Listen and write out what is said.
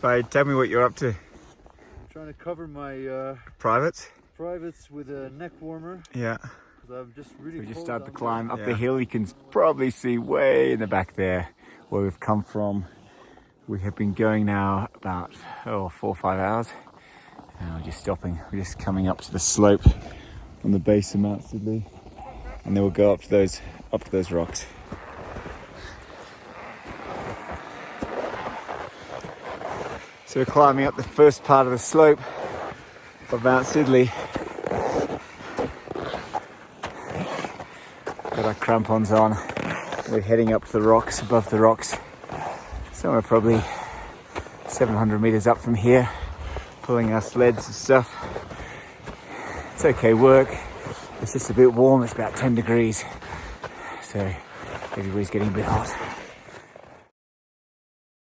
Spade, tell me what you're up to. I'm trying to cover my Privates? privates with a neck warmer. Yeah. Because I'm just really We just cold started the down climb up Yeah. the hill. You can probably see way in the back there where we've come from. We have been going now about 4 or 5 hours. And we're just stopping. We're just coming up to the slope on the base of Mount Sidley. And then we'll go up to those rocks. So we're climbing up the first part of the slope of Mount Sidley. Got our crampons on. We're heading up to the rocks, above the rocks. Somewhere probably 700 meters up from here, pulling our sleds and stuff. It's okay work. It's just a bit warm. It's about 10 degrees. So everybody's getting a bit hot.